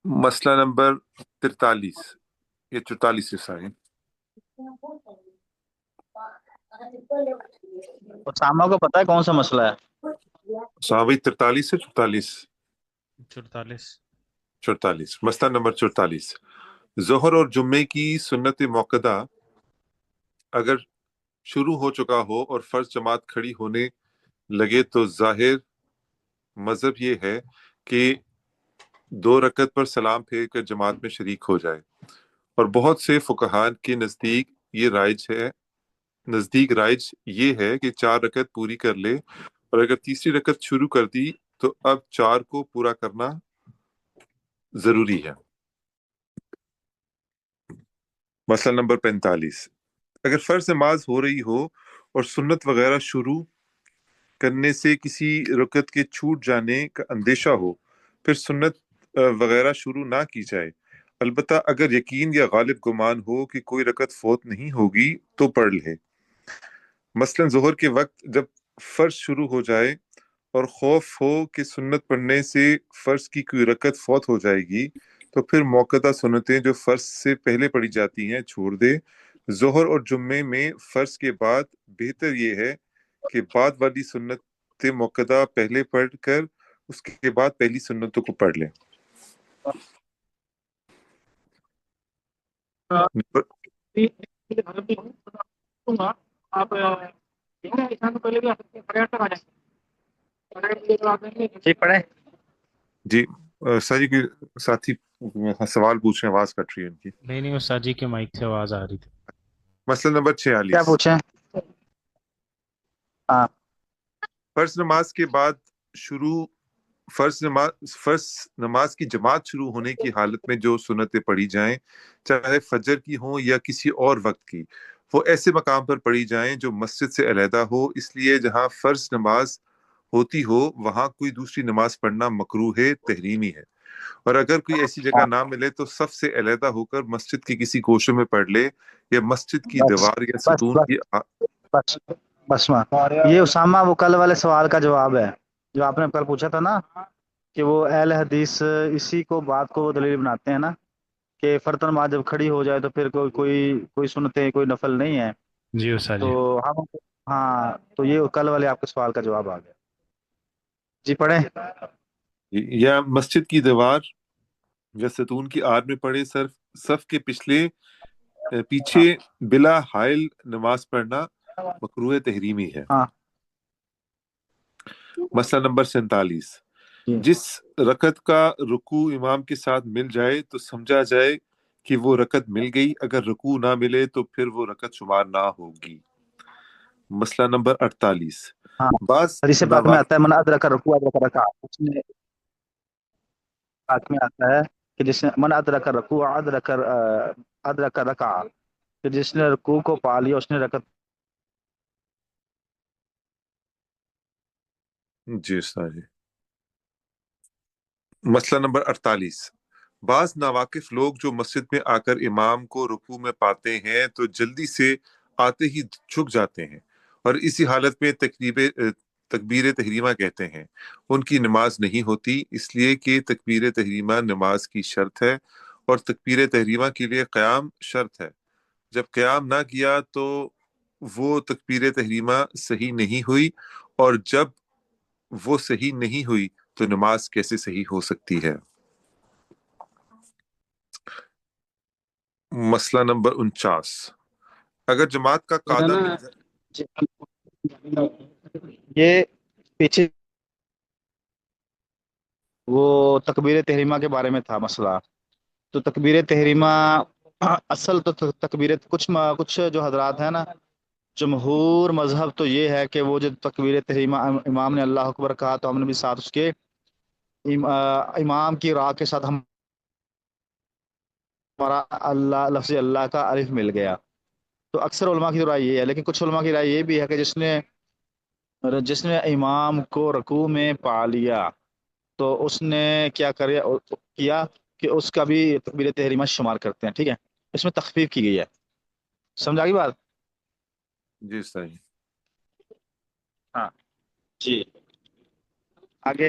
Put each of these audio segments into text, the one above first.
مسئلہ نمبر 43 یا 44 ساری اسامہ کو پتا ہے کون سا مسئلہ ہے؟ صحابی 43 سے 44 44 مسئلہ نمبر 44 ظہر اور جمعے کی سنت موقدہ اگر شروع ہو چکا ہو اور فرض جماعت کھڑی ہونے لگے تو ظاہر مذہب یہ ہے کہ 2 رکعت پر سلام پھیر کر جماعت میں شریک ہو جائے، اور بہت سے فقہان کے نزدیک رائج یہ ہے کہ 4 رکعت پوری کر لے، اور اگر تیسری رکعت شروع کر دی تو اب 4 کو پورا کرنا ضروری ہے۔ مسئلہ نمبر 45 اگر فرض نماز ہو رہی ہو اور سنت وغیرہ شروع کرنے سے کسی رکعت کے چھوٹ جانے کا اندیشہ ہو، پھر سنت وغیرہ شروع نہ کی جائے، البتہ اگر یقین یا غالب گمان ہو کہ کوئی رکعت فوت نہیں ہوگی تو پڑھ لے۔ مثلا ظہر کے وقت جب فرض شروع ہو جائے اور خوف ہو کہ سنت پڑھنے سے فرض کی کوئی رکعت فوت ہو جائے گی تو پھر موقعہ سنتیں جو فرض سے پہلے پڑھی جاتی ہیں چھوڑ دے۔ ظہر اور جمعے میں فرض کے بعد بہتر یہ ہے کہ بعد والی سنت موقعہ پہلے پڑھ کر اس کے بعد پہلی سنتوں کو پڑھ لیں۔ جی پڑھیں۔ جی سر کے ساتھی سوال پوچھ رہے ہیں، آواز کٹ رہی ہے ان کی۔ نہیں استاد جی کے مائک سے آواز آ رہی تھی۔ مسئلہ نمبر 46 کیا پوچھیں؟ ہاں فرض نماز کے بعد فرض نماز کی جماعت شروع ہونے کی حالت میں جو سنتیں پڑھی جائیں، چاہے فجر کی ہوں یا کسی اور وقت کی، وہ ایسے مقام پر پڑھی جائیں جو مسجد سے علیحدہ ہو، اس لیے جہاں فرض نماز ہوتی ہو وہاں کوئی دوسری نماز پڑھنا مکروہ تحریمی ہے، اور اگر کوئی ایسی جگہ نہ ملے تو صف سے علیحدہ ہو کر مسجد کے کسی گوشے میں پڑھ لے، یا مسجد کی بس دیوار یا بس ستون بس کی بس بس یہ اسامہ وہ کل والے سوال کا جواب ہے جو آپ نے کل پوچھا تھا نا، کہ وہ اہل حدیث اسی کو بات کو وہ دلیل بناتے ہیں نا کہ فرض نماز جب کھڑی ہو جائے تو پھر کوئی سنتیں کوئی نفل نہیں ہے۔ جی استاد تو جی۔ ہم ہاں تو یہ کل والے آپ کے سوال کا جواب آ گیا۔ جی پڑھیں۔ یا مسجد کی دیوار یا ستون کی آڑ میں پڑے صف کے پیچھے بلا حائل نماز پڑھنا مکروہ تحریمی ہے۔ ہاں مسئلہ نمبر 47 جی جس رکعت کا رکوع امام کے ساتھ مل جائے تو سمجھا جائے کہ وہ رکعت مل گئی، اگر رکوع نہ ملے تو پھر وہ رکعت شمار نہ ہوگی۔ مسئلہ نمبر 48 ہاں بعض حدیث پاک میں آتا ہے من ادرک رکوع ادرک رکعت، اس میں پاک میں آتا ہے کہ جس نے من ادرک رکوع ادرک رکعت، کہ جس نے رکوع کو پا لیا اس نے رکعت۔ جی استاد جی۔ مسئلہ نمبر 48 بعض ناواقف لوگ جو مسجد میں آ کر امام کو رکوع میں پاتے ہیں تو جلدی سے آتے ہی جھک جاتے ہیں اور اسی حالت میں تکبیر تحریمہ کہتے ہیں، ان کی نماز نہیں ہوتی، اس لیے کہ تکبیر تحریمہ نماز کی شرط ہے اور تکبیر تحریمہ کے لیے قیام شرط ہے، جب قیام نہ کیا تو وہ تکبیر تحریمہ صحیح نہیں ہوئی، اور جب وہ صحیح نہیں ہوئی تو نماز کیسے صحیح ہو سکتی ہے؟ مسئلہ نمبر 49 اگر جماعت کا قاعدہ مل جائے۔ یہ پیچھے وہ تکبیر تحریمہ کے بارے میں تھا مسئلہ، تو تکبیر تحریمہ اصل تو تکبیر کچھ جو حضرات ہیں نا، جمہور مذہب تو یہ ہے کہ وہ جو تکبیر تحریمہ امام نے اللہ اکبر کہا تو ہم نے بھی ساتھ اس کے امام کی راہ کے ساتھ ہمارا اللہ لفظ اللہ کا الف مل گیا۔ تو اکثر علماء کی رائے یہ ہے، لیکن کچھ علماء کی رائے یہ بھی ہے کہ جس نے امام کو رکوع میں پا لیا تو اس نے کیا کیا کہ اس کا بھی تکبیر تحریمہ شمار کرتے ہیں۔ ٹھیک ہے، اس میں تخفیف کی گئی ہے۔ سمجھا گئی بات؟ جی صحیح۔ ہاں جی آگے۔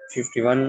51,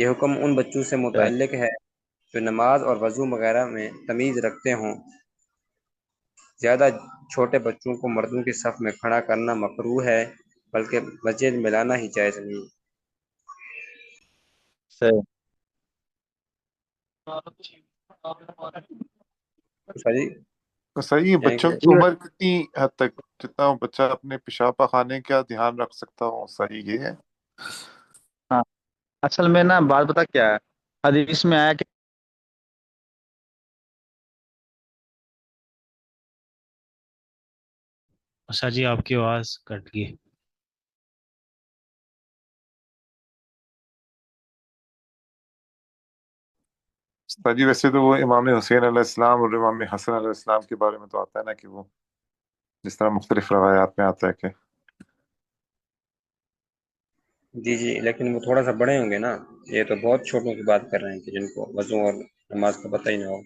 یہ حکم ان بچوں سے متعلق ہے جو نماز اور وضو وغیرہ میں تمیز رکھتے ہوں۔ زیادہ چھوٹے بچوں کو مردوں کی صف میں کھڑا کرنا مکروہ ہے، بلکہ مسجد میں لانا ہی جائز نہیں۔ صحیح۔ جی تو صحیح ہے، یعنی بچوں کہ کی عمر کتنی حد تک جتنا بچہ اپنے پیشاب پاخانے کا دھیان رکھ سکتا ہو، صحیح یہ ہے؟ ہاں، اصل میں نا بات پتہ کیا ہے، حدیث میں آیا کہ اچھا جی، آپ کی آواز کٹ گئی۔ جی ویسے تو وہ امام حسین علیہ السلام اور امام حسن علیہ السلام کے بارے میں تو آتا ہے نا کہ وہ جس طرح مختلف روایات میں آتا ہے کہ جی لیکن وہ تھوڑا سا بڑے ہوں گے نا، یہ تو بہت چھوٹوں کی بات کر رہے ہیں کہ جن کو وضو اور نماز کا پتہ ہی نہ ہو۔